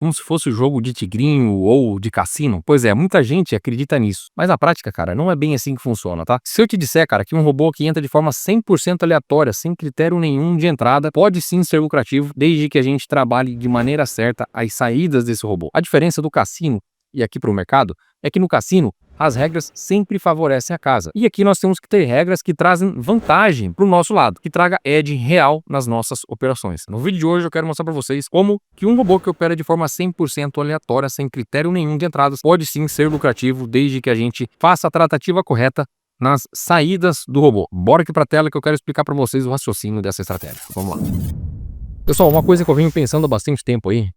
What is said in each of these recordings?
como se fosse jogo de tigrinho ou de cassino. Pois é, muita gente acredita nisso. Mas na prática, cara, não é bem assim que funciona, tá? Se eu te disser, cara, que um robô que entra de forma 100% aleatória, sem critério nenhum de entrada, pode sim ser lucrativo, desde que a gente trabalhe de maneira certa as saídas desse robô. A diferença do cassino e aqui para o mercado é que no cassino as regras sempre favorecem a casa. E aqui nós temos que ter regras que trazem vantagem para o nosso lado, que traga edge real nas nossas operações. No vídeo de hoje eu quero mostrar para vocês como que um robô que opera de forma 100% aleatória, sem critério nenhum de entradas, pode sim ser lucrativo, desde que a gente faça a tratativa correta nas saídas do robô. Bora aqui para a tela que eu quero explicar para vocês o raciocínio dessa estratégia. Vamos lá. Pessoal, uma coisa que eu venho pensando há bastante tempo aí,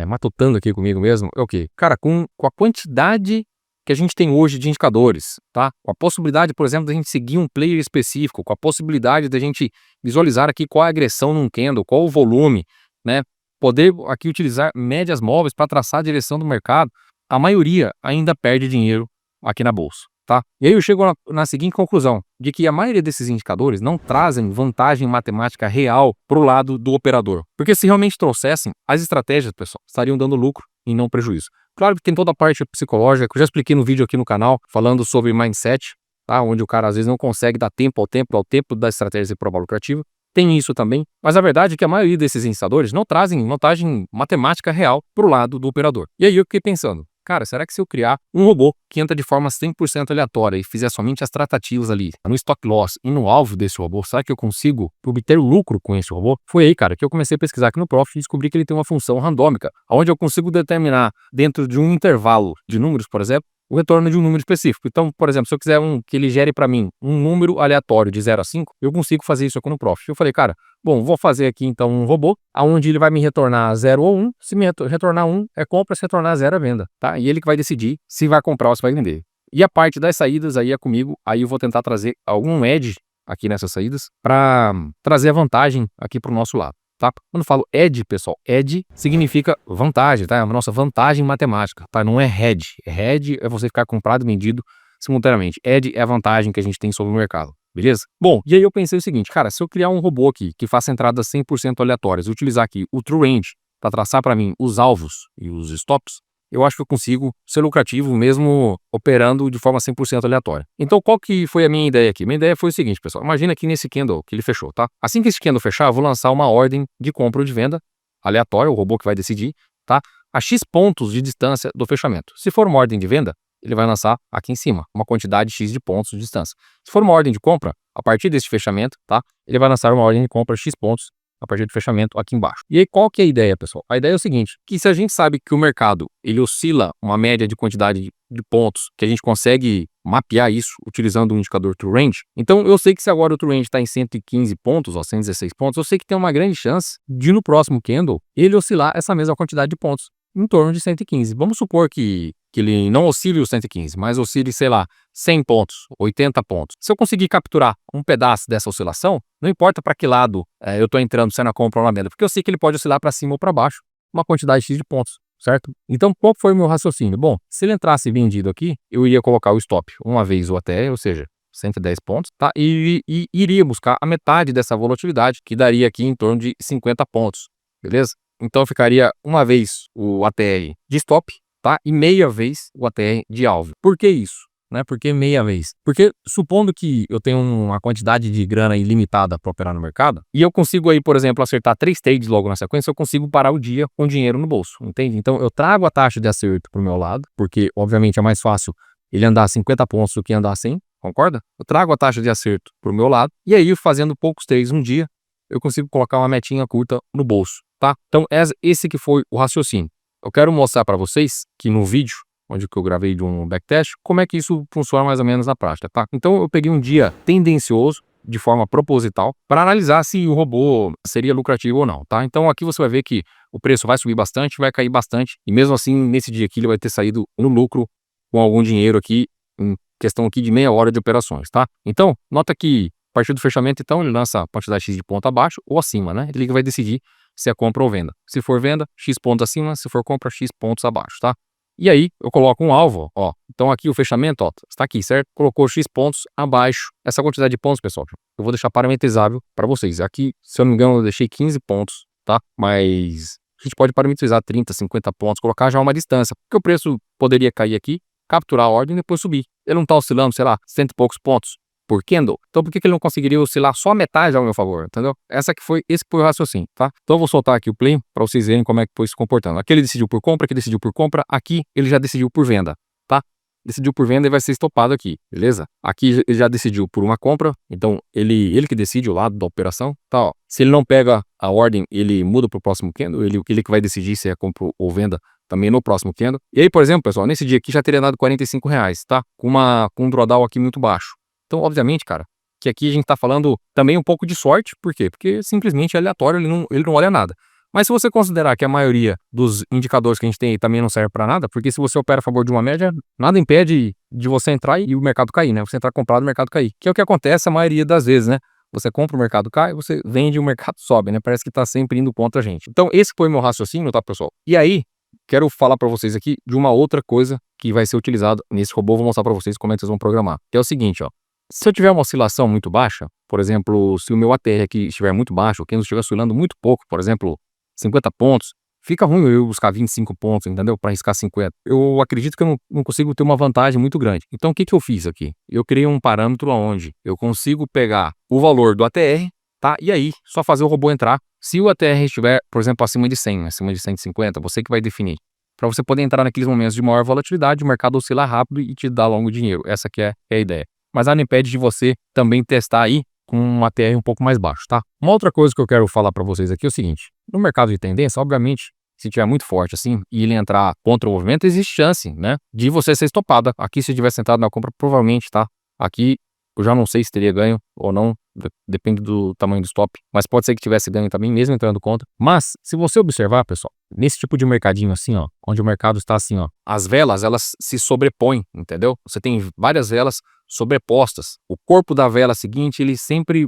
matutando aqui comigo mesmo, é o quê? Cara, com a quantidade que a gente tem hoje de indicadores, tá? Com a possibilidade, por exemplo, da gente seguir um player específico, com a possibilidade da gente visualizar aqui qual é a agressão num candle, qual o volume, né? Poder aqui utilizar médias móveis para traçar a direção do mercado, a maioria ainda perde dinheiro aqui na bolsa, tá? E aí eu chego na seguinte conclusão, de que a maioria desses indicadores não trazem vantagem matemática real para o lado do operador. Porque se realmente trouxessem, as estratégias, pessoal, estariam dando lucro e não prejuízo. Claro que tem toda a parte psicológica, que eu já expliquei no vídeo aqui no canal, falando sobre mindset, tá? Onde o cara às vezes não consegue dar tempo ao tempo da estratégia de prova lucrativa. Tem isso também, mas a verdade é que a maioria desses indicadores não trazem vantagem matemática real para o lado do operador. E aí eu fiquei pensando, cara, será que se eu criar um robô que entra de forma 100% aleatória e fizer somente as tratativas ali no stop loss e no alvo desse robô, será que eu consigo obter lucro com esse robô? Foi aí, cara, que eu comecei a pesquisar aqui no Profit e descobri que ele tem uma função randômica, onde eu consigo determinar dentro de um intervalo de números, por exemplo, o retorno de um número específico. Então, por exemplo, se eu quiser que ele gere para mim um número aleatório de 0 a 5, eu consigo fazer isso aqui no Profit. Eu falei, cara, bom, vou fazer aqui então um robô, onde ele vai me retornar 0 ou 1. Se me retornar 1 é compra, se retornar 0 é venda, tá? E ele que vai decidir se vai comprar ou se vai vender. E a parte das saídas aí é comigo, aí eu vou tentar trazer algum edge aqui nessas saídas para trazer a vantagem aqui para o nosso lado. Tá? Quando eu falo edge, pessoal, edge significa vantagem, tá? É a nossa vantagem matemática, tá? Não é hedge. Hedge é você ficar comprado e vendido simultaneamente. Edge é a vantagem que a gente tem sobre o mercado, beleza? Bom, e aí eu pensei o seguinte, cara, se eu criar um robô aqui que faça entradas 100% aleatórias, utilizar aqui o True Range para traçar para mim os alvos e os stops, eu acho que eu consigo ser lucrativo mesmo operando de forma 100% aleatória. Então, qual que foi a minha ideia aqui? Minha ideia foi o seguinte, pessoal. Imagina aqui nesse candle que ele fechou, tá? Assim que esse candle fechar, eu vou lançar uma ordem de compra ou de venda aleatória, o robô que vai decidir, tá? A X pontos de distância do fechamento. Se for uma ordem de venda, ele vai lançar aqui em cima, uma quantidade X de pontos de distância. Se for uma ordem de compra, a partir desse fechamento, tá? Ele vai lançar uma ordem de compra X pontos a partir do fechamento aqui embaixo. E aí, qual que é a ideia, pessoal? A ideia é o seguinte, que se a gente sabe que o mercado, ele oscila uma média de quantidade de pontos, que a gente consegue mapear isso utilizando o indicador True Range, então eu sei que se agora o True Range está em 115 pontos, ó, 116 pontos, eu sei que tem uma grande chance de no próximo candle ele oscilar essa mesma quantidade de pontos, em torno de 115. Vamos supor que ele não oscile os 115, mas oscile, sei lá, 100 pontos, 80 pontos. Se eu conseguir capturar um pedaço dessa oscilação, não importa para que lado eu estou entrando, se é na compra ou na venda, porque eu sei que ele pode oscilar para cima ou para baixo, uma quantidade X de pontos, certo? Então, qual foi o meu raciocínio? Bom, se ele entrasse vendido aqui, eu iria colocar o stop uma vez ou até, ou seja, 110 pontos, tá? E iria buscar a metade dessa volatilidade, que daria aqui em torno de 50 pontos, beleza? Então, ficaria uma vez o ATR de stop, tá? E meia vez o ATR de alvo. Por que isso? Né? Por que meia vez? Porque supondo que eu tenho uma quantidade de grana ilimitada para operar no mercado, e eu consigo aí, por exemplo, acertar 3 trades logo na sequência, eu consigo parar o dia com dinheiro no bolso, entende? Então eu trago a taxa de acerto para o meu lado, porque obviamente é mais fácil ele andar 50 pontos do que andar 100, concorda? Eu trago a taxa de acerto para o meu lado, e aí fazendo poucos trades um dia, eu consigo colocar uma metinha curta no bolso, tá? Então esse que foi o raciocínio. Eu quero mostrar para vocês que no vídeo, onde que eu gravei de um backtest, como é que isso funciona mais ou menos na prática, tá? Então eu peguei um dia tendencioso, de forma proposital, para analisar se o robô seria lucrativo ou não, tá? Então aqui você vai ver que o preço vai subir bastante, vai cair bastante, e mesmo assim, nesse dia aqui, ele vai ter saído no lucro com algum dinheiro aqui, em questão aqui de meia hora de operações, tá? Então, nota que a partir do fechamento, então, ele lança a quantidade X de ponto abaixo ou acima, né? Ele vai decidir se é compra ou venda. Se for venda, X pontos acima, se for compra, X pontos abaixo, tá? E aí, eu coloco um alvo, ó. Então aqui o fechamento, ó, está aqui, certo? Colocou X pontos abaixo. Essa quantidade de pontos, pessoal, eu vou deixar parametrizável para vocês. Aqui, se eu não me engano, eu deixei 15 pontos, tá? Mas a gente pode parametrizar 30, 50 pontos, colocar já uma distância, porque o preço poderia cair aqui, capturar a ordem e depois subir. Ele não está oscilando, sei lá, cento e poucos pontos por candle. Então por que ele não conseguiria oscilar só a metade ao meu favor, entendeu? Esse foi o raciocínio, tá? Então eu vou soltar aqui o play para vocês verem como é que foi se comportando. Aqui ele decidiu por compra, aqui decidiu por compra, aqui ele já decidiu por venda, tá? Decidiu por venda e vai ser estopado aqui, beleza? Aqui ele já decidiu por uma compra, então ele que decide o lado da operação, tá? Ó. Se ele não pega a ordem, ele muda para o próximo candle, ele que vai decidir se é compra ou venda também no próximo candle. E aí, por exemplo, pessoal, nesse dia aqui já teria dado R$45, tá? Com um drawdown aqui muito baixo. Então, obviamente, cara, que aqui a gente tá falando também um pouco de sorte, por quê? Porque simplesmente é aleatório, ele não olha nada. Mas se você considerar que a maioria dos indicadores que a gente tem aí também não serve para nada, porque se você opera a favor de uma média, nada impede de você entrar e o mercado cair, né? Você entrar comprado e o mercado cair. Que é o que acontece a maioria das vezes, né? Você compra, o mercado cai, você vende e o mercado sobe, né? Parece que tá sempre indo contra a gente. Então, esse foi o meu raciocínio, tá, pessoal? E aí, quero falar para vocês aqui de uma outra coisa que vai ser utilizada nesse robô. Vou mostrar para vocês como é que vocês vão programar. Que é o seguinte, ó. Se eu tiver uma oscilação muito baixa, por exemplo, se o meu ATR aqui estiver muito baixo, o candle estiver oscilando muito pouco, por exemplo, 50 pontos, fica ruim eu buscar 25 pontos, entendeu? Para arriscar 50. Eu acredito que eu não consigo ter uma vantagem muito grande. Então, o que eu fiz aqui? Eu criei um parâmetro onde eu consigo pegar o valor do ATR, tá? E aí, só fazer o robô entrar. Se o ATR estiver, por exemplo, acima de 100, acima de 150, você que vai definir. Para você poder entrar naqueles momentos de maior volatilidade, o mercado oscilar rápido e te dar longo dinheiro. Essa que é a ideia. Mas nada impede de você também testar aí com um ATR um pouco mais baixo, tá? Uma outra coisa que eu quero falar para vocês aqui é o seguinte. No mercado de tendência, obviamente, se tiver muito forte assim e ele entrar contra o movimento, existe chance, né, de você ser estopado. Aqui, se tivesse entrado na compra, provavelmente, tá? Aqui, eu já não sei se teria ganho ou não, depende do tamanho do stop, mas pode ser que tivesse ganho também, mesmo entrando contra. Mas, se você observar, pessoal, nesse tipo de mercadinho assim, ó, onde o mercado está assim, ó, as velas, elas se sobrepõem, entendeu? Você tem várias velas sobrepostas. O corpo da vela seguinte, ele sempre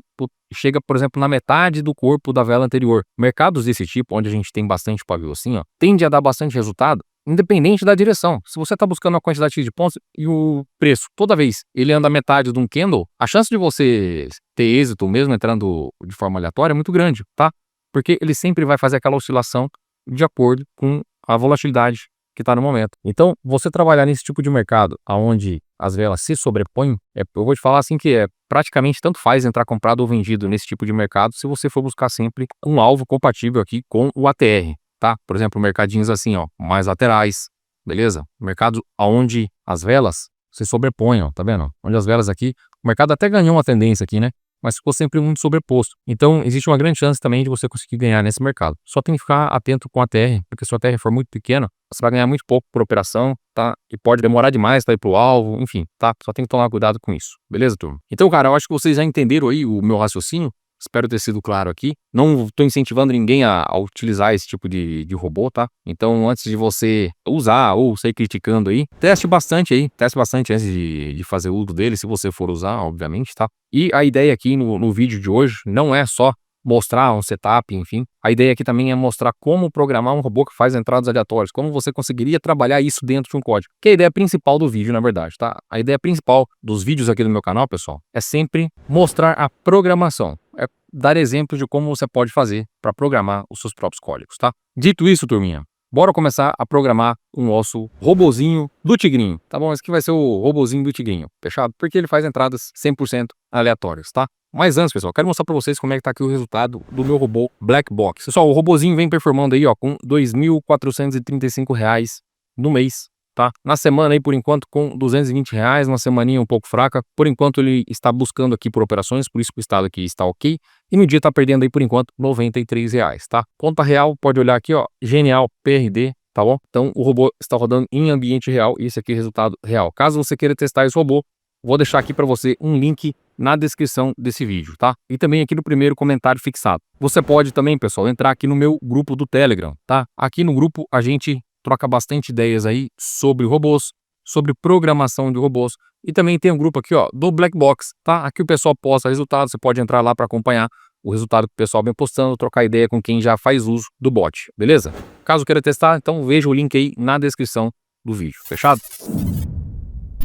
chega, por exemplo, na metade do corpo da vela anterior. Mercados desse tipo, onde a gente tem bastante pavio assim, ó, tende a dar bastante resultado, independente da direção. Se você está buscando uma quantidade X de pontos e o preço, toda vez, ele anda metade de um candle, a chance de você ter êxito mesmo entrando de forma aleatória é muito grande, tá? Porque ele sempre vai fazer aquela oscilação de acordo com a volatilidade que está no momento. Então, você trabalhar nesse tipo de mercado, onde as velas se sobrepõem, eu vou te falar assim que praticamente tanto faz entrar comprado ou vendido nesse tipo de mercado, se você for buscar sempre um alvo compatível aqui com o ATR, tá? Por exemplo, mercadinhos assim, ó, mais laterais, beleza? Mercado onde as velas se sobrepõem, ó, tá vendo? Onde as velas aqui, o mercado até ganhou uma tendência aqui, né? Mas ficou sempre muito sobreposto. Então, existe uma grande chance também de você conseguir ganhar nesse mercado. Só tem que ficar atento com a TR, porque se a TR for muito pequena, você vai ganhar muito pouco por operação, tá? E pode demorar demais pra ir pro alvo, enfim, tá? Só tem que tomar cuidado com isso. Beleza, turma? Então, cara, eu acho que vocês já entenderam aí o meu raciocínio. Espero ter sido claro aqui. Não estou incentivando ninguém a utilizar esse tipo de robô, tá? Então, antes de você usar ou sair criticando aí, teste bastante antes de fazer uso dele, se você for usar, obviamente, tá? E a ideia aqui no vídeo de hoje não é só mostrar um setup, enfim. A ideia aqui também é mostrar como programar um robô que faz entradas aleatórias, como você conseguiria trabalhar isso dentro de um código. Que é a ideia principal do vídeo, na verdade, tá? A ideia principal dos vídeos aqui do meu canal, pessoal, é sempre mostrar a programação. É dar exemplos de como você pode fazer para programar os seus próprios códigos, tá? Dito isso, turminha, bora começar a programar o nosso robozinho do Tigrinho, tá bom? Esse aqui vai ser o robozinho do Tigrinho, fechado? Porque ele faz entradas 100% aleatórias, tá? Mas antes, pessoal, quero mostrar para vocês como é que tá aqui o resultado do meu robô Black Box. Pessoal, o robozinho vem performando aí, ó, com R$ 2.435 no mês, tá? Na semana aí, por enquanto, com R$ 220, uma semaninha um pouco fraca. Por enquanto, ele está buscando aqui por operações, por isso que o estado aqui está ok. E no dia tá perdendo aí, por enquanto, R$ 93, tá? Conta real, pode olhar aqui, ó, Genial PRD, tá bom? Então, o robô está rodando em ambiente real e esse aqui é o resultado real. Caso você queira testar esse robô, vou deixar aqui para você um link na descrição desse vídeo, tá? E também aqui no primeiro comentário fixado. Você pode também, pessoal, entrar aqui no meu grupo do Telegram, tá? Aqui no grupo a gente troca bastante ideias aí sobre robôs, sobre programação de robôs. E também tem um grupo aqui, ó, do Black Box, tá? Aqui o pessoal posta resultados, você pode entrar lá para acompanhar o resultado que o pessoal vem postando, trocar ideia com quem já faz uso do bot, beleza? Caso queira testar, então veja o link aí na descrição do vídeo, fechado?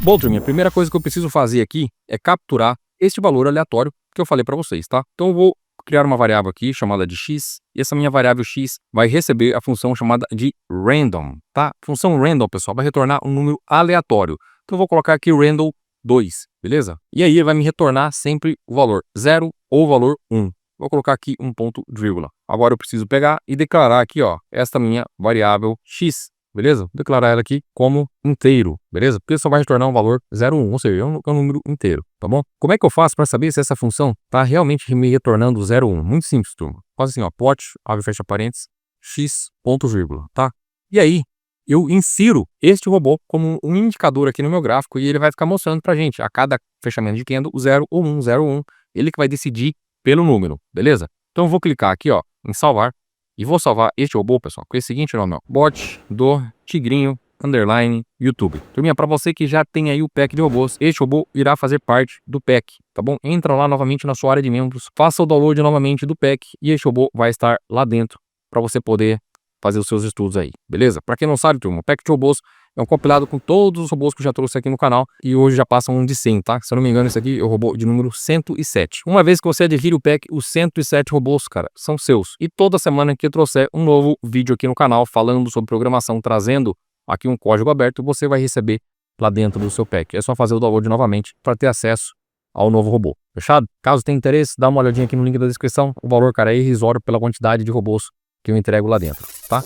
Bom, turminha, a primeira coisa que eu preciso fazer aqui é capturar este valor aleatório que eu falei para vocês, tá? Então eu vou criar uma variável aqui chamada de x, e essa minha variável x vai receber a função chamada de random, tá? Função random, pessoal, vai retornar um número aleatório. Então eu vou colocar aqui random 2, beleza? E aí ele vai me retornar sempre o valor 0 ou o valor 1. Vou colocar aqui um ponto vírgula. Agora eu preciso pegar e declarar aqui, ó, esta minha variável x, beleza? Vou declarar ela aqui como inteiro, beleza? Porque só vai retornar um valor 0, 1, ou seja, é um número inteiro, tá bom? Como é que eu faço para saber se essa função tá realmente me retornando 0, 1? Muito simples, turma. Faz assim, ó, plot, abre e fecha parênteses, x, ponto vírgula, tá? E aí, eu insiro este robô como um indicador aqui no meu gráfico e ele vai ficar mostrando pra gente a cada fechamento de candle o 0 ou 1, 0 ou 1, ele que vai decidir pelo número, beleza? Então eu vou clicar aqui, ó, em salvar e vou salvar este robô, pessoal, com esse seguinte nome, ó, bot do tigrinho underline YouTube. Turminha, para você que já tem aí o pack de robôs, este robô irá fazer parte do pack, tá bom? Entra lá novamente na sua área de membros, faça o download novamente do pack e este robô vai estar lá dentro para você poder fazer os seus estudos aí, beleza? Para quem não sabe, turma, o pack de robôs é um compilado com todos os robôs que eu já trouxe aqui no canal e hoje já passam um de 100, tá? Se eu não me engano, esse aqui é o robô de número 107. Uma vez que você adquire o pack, os 107 robôs, cara, são seus. E toda semana que eu trouxer um novo vídeo aqui no canal falando sobre programação, trazendo aqui um código aberto, você vai receber lá dentro do seu pack. É só fazer o download novamente para ter acesso ao novo robô, fechado? Caso tenha interesse, dá uma olhadinha aqui no link da descrição. O valor, cara, é irrisório pela quantidade de robôs que eu entrego lá dentro, tá?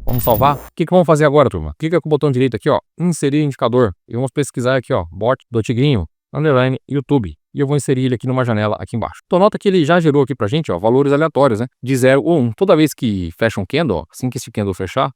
Vamos salvar? O que vamos fazer agora, turma? Clica com o botão direito aqui, ó, inserir indicador. E vamos pesquisar aqui, ó, bot do tigrinho, underline, YouTube. E eu vou inserir ele aqui numa janela aqui embaixo. Então nota que ele já gerou aqui pra gente, ó, valores aleatórios, né? De 0 ou 1. Toda vez que fecha um candle, ó, assim que esse candle fechar,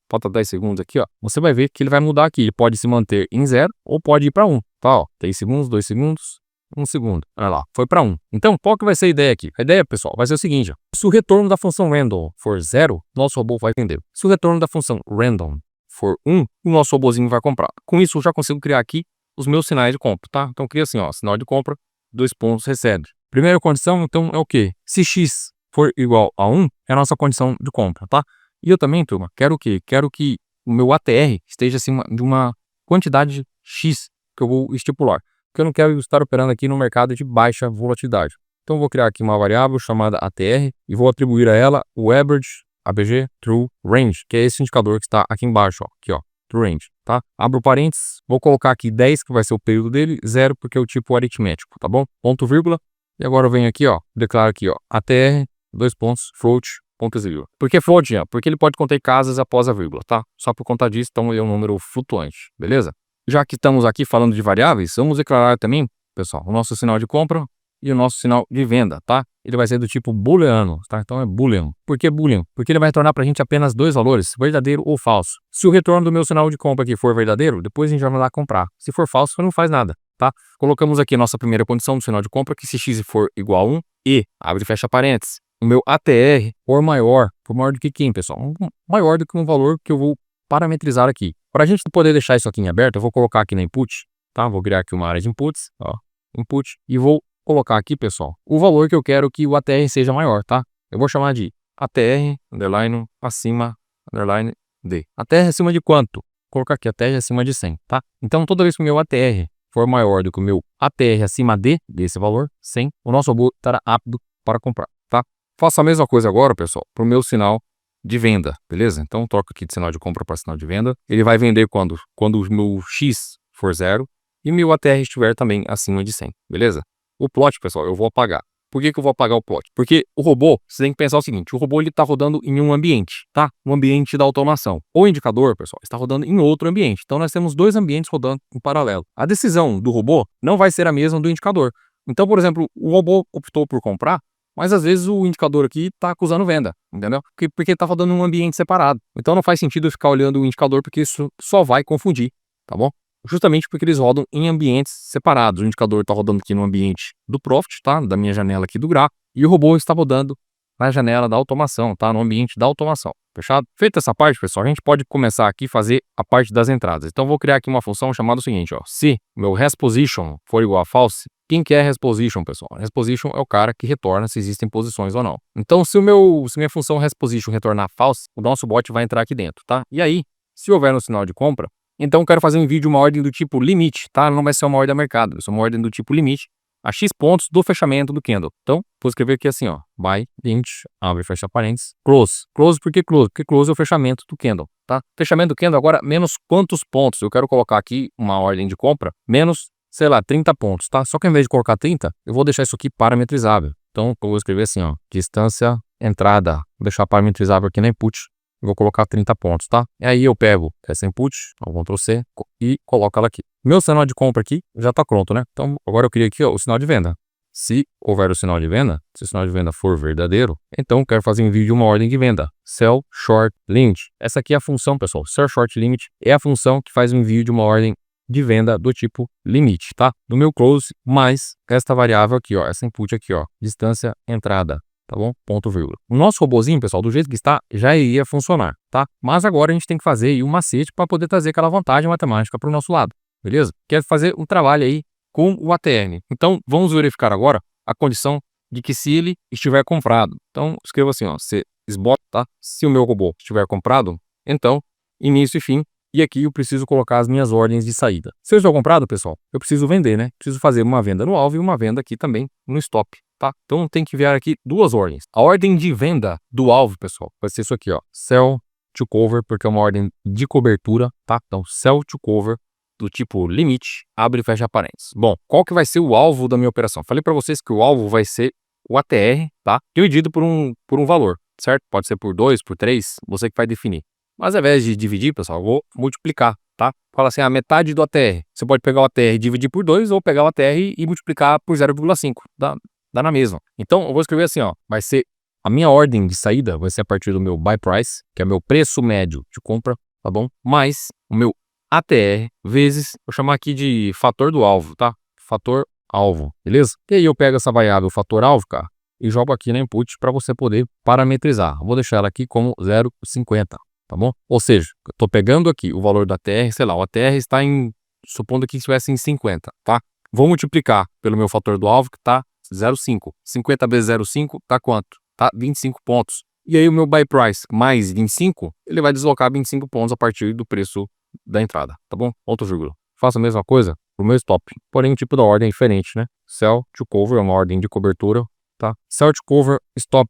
falta 10 segundos aqui, ó, você vai ver que ele vai mudar aqui. Ele pode se manter em 0 ou pode ir para 1, tá, ó. 3 segundos, 2 segundos, 1 segundo. Olha lá, foi para 1. Então, qual que vai ser a ideia aqui? A ideia, pessoal, vai ser o seguinte, ó. Se o retorno da função random for 0, nosso robô vai vender. Se o retorno da função random for 1, o nosso robôzinho vai comprar. Com isso, eu já consigo criar aqui os meus sinais de compra, tá? Então, cria assim, ó, sinal de compra, 2 pontos, recebe. Primeira condição, então, é o quê? Se x for igual a 1, é a nossa condição de compra, tá? E eu também, turma, quero o quê? Quero que o meu ATR esteja acima de uma quantidade x que eu vou estipular. Porque eu não quero estar operando aqui no mercado de baixa volatilidade. Então eu vou criar aqui uma variável chamada ATR e vou atribuir a ela o average ABG True Range, que é esse indicador que está aqui embaixo, ó, aqui, ó, True Range, tá? Abro parênteses, vou colocar aqui 10, que vai ser o período dele, 0 porque é o tipo aritmético, tá bom? Ponto vírgula, e agora eu venho aqui, ó, declaro aqui, ó, ATR, 2 pontos, float, ponto vírgula. Por que float, ó? Porque ele pode conter casas após a vírgula, tá? Só por conta disso, então ele é um número flutuante, beleza? Já que estamos aqui falando de variáveis, vamos declarar também, pessoal, o nosso sinal de compra e o nosso sinal de venda, tá? Ele vai ser do tipo booleano, tá? Então é boolean. Por que boolean? Porque ele vai retornar pra gente apenas 2 valores, verdadeiro ou falso. Se o retorno do meu sinal de compra aqui for verdadeiro, depois a gente vai mandar comprar. Se for falso, não faz nada, tá? Colocamos aqui a nossa primeira condição do sinal de compra, que se x for igual a 1 e, abre e fecha parênteses, o meu ATR for maior do que quem, pessoal? Maior do que um valor que eu vou parametrizar aqui. Para a gente poder deixar isso aqui em aberto, eu vou colocar aqui na input, tá? Vou criar aqui uma área de inputs, ó, input, e vou colocar aqui, pessoal, o valor que eu quero que o ATR seja maior, tá? Eu vou chamar de ATR, underline, acima, underline, D. ATR acima de quanto? Vou colocar aqui ATR acima de 100, tá? Então, toda vez que o meu ATR for maior do que o meu ATR acima desse valor, 100, o nosso robô estará apto para comprar, tá? Faço a mesma coisa agora, pessoal, para o meu sinal de venda, beleza? Então, troco aqui de sinal de compra para sinal de venda. Ele vai vender quando o meu X for 0 e meu ATR estiver também acima de 100, beleza? O plot, pessoal, eu vou apagar. Por que eu vou apagar o plot? Porque o robô, você tem que pensar o seguinte, o robô ele está rodando em um ambiente, tá? Um ambiente da automação. O indicador, pessoal, está rodando em outro ambiente. Então, nós temos 2 ambientes rodando em paralelo. A decisão do robô não vai ser a mesma do indicador. Então, por exemplo, o robô optou por comprar, mas às vezes o indicador aqui está acusando venda, entendeu? Porque está rodando em um ambiente separado. Então não faz sentido eu ficar olhando o indicador porque isso só vai confundir, tá bom? Justamente porque eles rodam em ambientes separados. O indicador está rodando aqui no ambiente do Profit, tá? Da minha janela aqui do Gra. E o robô está rodando na janela da automação, tá? No ambiente da automação. Fechado? Feita essa parte, pessoal, a gente pode começar aqui a fazer a parte das entradas. Então, vou criar aqui uma função chamada o seguinte, ó. Se meu resposition for igual a false, quem que é resposition, pessoal? Resposition é o cara que retorna se existem posições ou não. Então, se minha função resposition retornar false, o nosso bot vai entrar aqui dentro, tá? E aí, se houver no sinal de compra, então eu quero fazer um vídeo, uma ordem do tipo limite, tá? Não vai ser uma ordem a mercado, vai ser uma ordem do tipo limite, a X pontos do fechamento do candle. Então, vou escrever aqui assim, ó, buy limit, abre e fecha parênteses, close. Close por que close? Porque close é o fechamento do candle, tá? Fechamento do candle agora menos quantos pontos? Eu quero colocar aqui uma ordem de compra menos, sei lá, 30 pontos, tá? Só que ao invés de colocar 30, eu vou deixar isso aqui parametrizável. Então, eu vou escrever assim, ó, distância entrada, vou deixar parametrizável aqui na input. Vou colocar 30 pontos, tá? E aí eu pego essa input, Ctrl C e coloco ela aqui. Meu sinal de compra aqui já tá pronto, né? Então agora eu crio aqui, ó, o sinal de venda. Se houver o sinal de venda, se o sinal de venda for verdadeiro, então eu quero fazer envio de uma ordem de venda. Sell Short Limit. Essa aqui é a função, pessoal. Sell Short Limit é a função que faz o envio de uma ordem de venda do tipo limite, tá? Do meu close mais esta variável aqui, ó, essa input aqui, ó, distância entrada. Tá bom? Ponto, vírgula. O nosso robozinho, pessoal, do jeito que está, já iria funcionar, tá? Mas agora a gente tem que fazer aí um macete para poder trazer aquela vantagem matemática para o nosso lado, beleza? Quer fazer um trabalho aí com o ATR. Então, vamos verificar agora a condição de que se ele estiver comprado. Então, escreva assim, ó, se SBOT, tá? Se o meu robô estiver comprado, então, início e fim. E aqui eu preciso colocar as minhas ordens de saída. Se eu estou comprado, pessoal, eu preciso vender, né? Preciso fazer uma venda no alvo e uma venda aqui também no stop, tá? Então tem que enviar aqui duas ordens. A ordem de venda do alvo, pessoal, vai ser isso aqui, ó. Sell to cover, porque é uma ordem de cobertura, tá? Então, sell to cover do tipo limite, abre e fecha parênteses. Bom, qual que vai ser o alvo da minha operação? Falei para vocês que o alvo vai ser o ATR, tá? Dividido por um valor, certo? Pode ser por 2, por 3, você que vai definir. Mas ao invés de dividir, pessoal, eu vou multiplicar, tá? Fala assim, a metade do ATR. Você pode pegar o ATR e dividir por 2 ou pegar o ATR e multiplicar por 0,5. Dá na mesma. Então, eu vou escrever assim, ó. Vai ser, a minha ordem de saída vai ser a partir do meu buy price, que é meu preço médio de compra, tá bom? Mais o meu ATR vezes, vou chamar aqui de fator do alvo, tá? Fator alvo, beleza? E aí eu pego essa variável fator alvo, cara, e jogo aqui na input para você poder parametrizar. Vou deixar ela aqui como 0,50. Tá bom? Ou seja, eu tô pegando aqui o valor da TR, sei lá, o ATR está em, supondo que estivesse em 50, tá? Vou multiplicar pelo meu fator do alvo, que tá 0,5. 50 vezes 0,5 tá quanto? Tá 25 pontos. E aí o meu buy price mais 25, ele vai deslocar 25 pontos a partir do preço da entrada, tá bom? Ponto, vírgula. Faço a mesma coisa pro meu stop, porém o tipo da ordem é diferente, né? Sell to cover é uma ordem de cobertura, tá? Sell to cover, stop,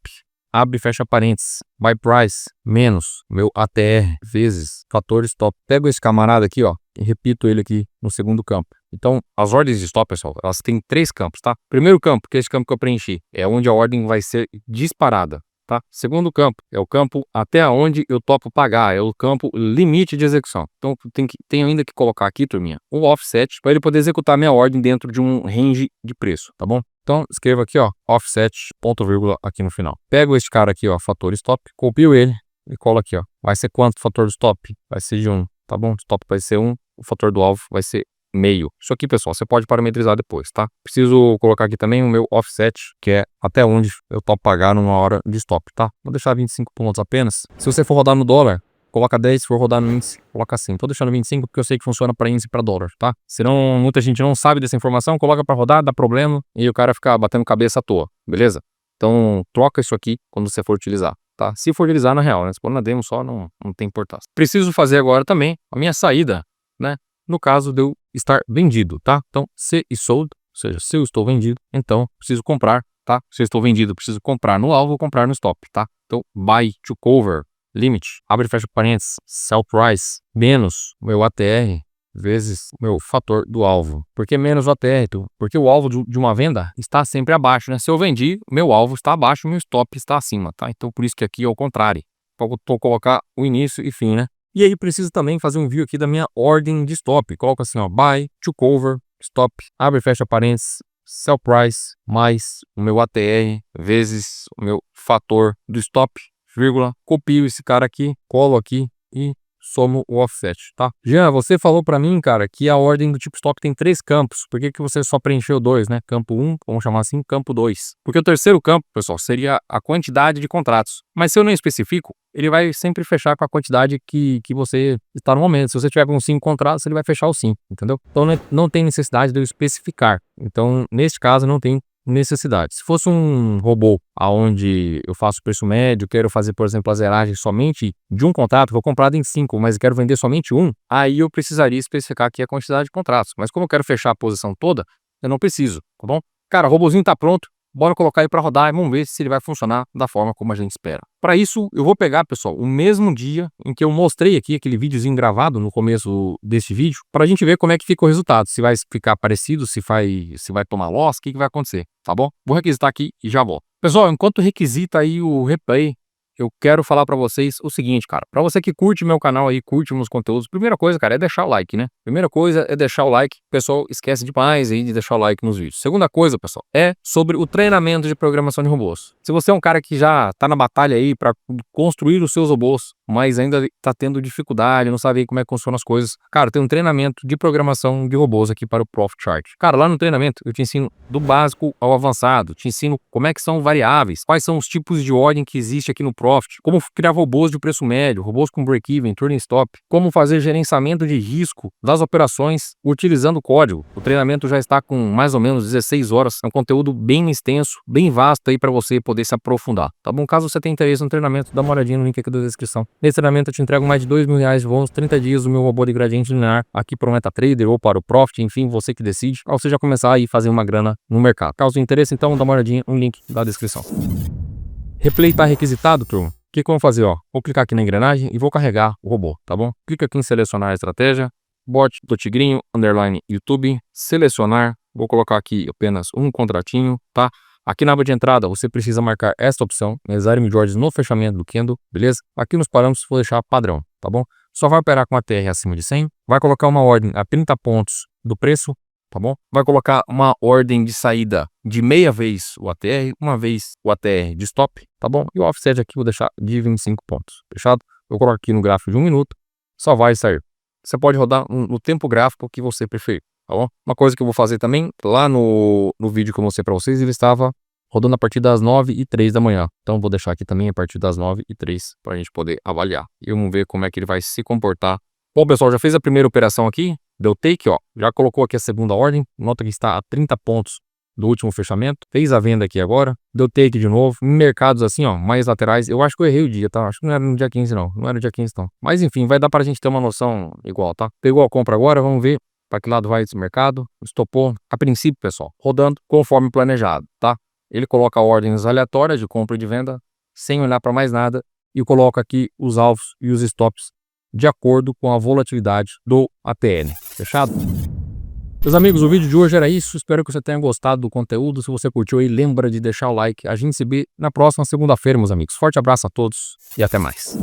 abre e fecha parênteses, buy price, menos meu ATR, vezes fator stop. Pego esse camarada aqui, ó, e repito ele aqui no segundo campo. Então, as ordens de stop, pessoal, elas têm 3 campos, tá? Primeiro campo, que é esse campo que eu preenchi, é onde a ordem vai ser disparada, tá? Segundo campo, é o campo até onde eu topo pagar, é o campo limite de execução. Então, tem ainda que colocar aqui, turminha, o offset, para ele poder executar minha ordem dentro de um range de preço, tá bom? Então, escreva aqui, ó, offset, ponto, vírgula, aqui no final. Pego este cara aqui, ó, fator stop, copio ele e colo aqui, ó. Vai ser quanto o fator do stop? Vai ser de 1, tá bom? Stop vai ser 1, o fator do alvo vai ser meio. Isso aqui, pessoal, você pode parametrizar depois, tá? Preciso colocar aqui também o meu offset, que é até onde eu topo pagar numa hora de stop, tá? Vou deixar 25 pontos apenas. Se você for rodar no dólar, coloca 10, se for rodar no índice, coloca 5. Tô deixando 25 porque eu sei que funciona para índice e para dólar, tá? Senão muita gente não sabe dessa informação, coloca para rodar, dá problema e o cara fica batendo cabeça à toa, beleza? Então troca isso aqui quando você for utilizar, tá? Se for utilizar na real, né? Se for na demo só, não tem importância. Preciso fazer agora também a minha saída, né? No caso de eu estar vendido, tá? Então, se e sold, ou seja, se eu estou vendido, então preciso comprar, tá? Se eu estou vendido, preciso comprar no alvo ou comprar no stop, tá? Então, buy to cover, limit, abre e fecha parênteses, sell price, menos o meu ATR, vezes o meu fator do alvo. Por que menos o ATR? Porque o alvo de uma venda está sempre abaixo, né? Se eu vendi, meu alvo está abaixo, meu stop está acima, tá? Então, por isso que aqui é o contrário. Vou colocar o início e fim, né? E aí preciso também fazer um envio aqui da minha ordem de stop. Coloco assim, ó, buy to cover, stop, abre e fecha parênteses, sell price, mais o meu ATR, vezes o meu fator do stop, vírgula, copio esse cara aqui, colo aqui e somo o offset, tá? Jean, você falou para mim, cara, que a ordem do tipo stop tem 3 campos. Por que você só preencheu 2, né? Campo 1, vamos chamar assim, campo 2. Porque o terceiro campo, pessoal, seria a quantidade de contratos. Mas se eu não especifico, ele vai sempre fechar com a quantidade que você está no momento. Se você tiver com 5 contratos, ele vai fechar os 5, entendeu? Então não tem necessidade de eu especificar. Então, neste caso, não tem necessidade. Se fosse um robô aonde eu faço preço médio, quero fazer, por exemplo, a zeragem somente de um contrato, vou comprado em 5, mas quero vender somente um, aí eu precisaria especificar aqui a quantidade de contratos. Mas como eu quero fechar a posição toda, eu não preciso, tá bom? Cara, o robozinho tá pronto. Bora colocar ele para rodar e vamos ver se ele vai funcionar da forma como a gente espera. Para isso, eu vou pegar, pessoal, o mesmo dia em que eu mostrei aqui aquele videozinho gravado no começo deste vídeo, para a gente ver como é que fica o resultado. Se vai ficar parecido, se vai tomar loss, o que vai acontecer, tá bom? Vou requisitar aqui e já volto. Pessoal, enquanto requisita aí o replay, eu quero falar pra vocês o seguinte, cara. Pra você que curte meu canal aí, curte meus conteúdos, primeira coisa, cara, é deixar o like, né? Primeira coisa é deixar o like. O pessoal esquece demais aí de deixar o like nos vídeos. Segunda coisa, pessoal, é sobre o treinamento de programação de robôs. Se você é um cara que já tá na batalha aí pra construir os seus robôs, mas ainda tá tendo dificuldade, não sabe aí como é que funcionam as coisas, cara, tem um treinamento de programação de robôs aqui para o Profit Chart. Cara, lá no treinamento eu te ensino do básico ao avançado, te ensino como é que são variáveis, quais são os tipos de ordem que existe aqui no Profit, como criar robôs de preço médio, robôs com break-even, turning stop, como fazer gerenciamento de risco das operações utilizando código. O treinamento já está com mais ou menos 16 horas, é um conteúdo bem extenso, bem vasto aí para você poder se aprofundar, tá bom? Caso você tenha interesse no treinamento, dá uma olhadinha no link aqui da descrição. Nesse treinamento eu te entrego mais de R$2.000 de bônus, 30 dias do meu robô de gradiente linear aqui para o MetaTrader ou para o Profit, enfim, você que decide, para você já começar aí a fazer uma grana no mercado. Caso tenha interesse, então dá uma olhadinha no link da descrição. Replay está requisitado, turma? O que que eu vou fazer, ó? Vou clicar aqui na engrenagem e vou carregar o robô, tá bom? Clica aqui em selecionar a estratégia, bot do Tigrinho, underline YouTube, selecionar, vou colocar aqui apenas um contratinho, tá? Aqui na aba de entrada você precisa marcar esta opção, mesar mid ordens no fechamento do candle, beleza? Aqui nos parâmetros vou deixar padrão, tá bom? Só vai operar com a TR acima de 100, vai colocar uma ordem a 30 pontos do preço, tá bom? Vai colocar uma ordem de saída de meia vez o ATR, uma vez o ATR de stop, tá bom? E o offset aqui vou deixar de 25 pontos, fechado? Eu coloco aqui no gráfico de 1 minuto, só vai sair. Você pode rodar no tempo gráfico que você preferir, tá bom? Uma coisa que eu vou fazer também, lá no vídeo que eu mostrei para vocês, ele estava rodando a partir das 9h03 da manhã. Então vou deixar aqui também a partir das 9h03 para a gente poder avaliar. E vamos ver como é que ele vai se comportar. Bom, pessoal, já fez a primeira operação aqui, deu take, ó. Já colocou aqui a segunda ordem, nota que está a 30 pontos do último fechamento. Fez a venda aqui agora, deu take de novo. Em mercados assim, ó, mais laterais, eu acho que eu errei o dia, tá? Acho que não era no dia 15 não, não era no dia 15 não. Mas enfim, vai dar pra gente ter uma noção igual, tá? Pegou a compra agora, vamos ver para que lado vai esse mercado. Estopou, a princípio, pessoal, rodando conforme planejado, tá? Ele coloca ordens aleatórias de compra e de venda, sem olhar para mais nada, e coloca aqui os alvos e os stops de acordo com a volatilidade do ATN. Fechado? Meus amigos, o vídeo de hoje era isso. Espero que você tenha gostado do conteúdo. Se você curtiu aí, lembra de deixar o like. A gente se vê na próxima segunda-feira, meus amigos. Forte abraço a todos e até mais.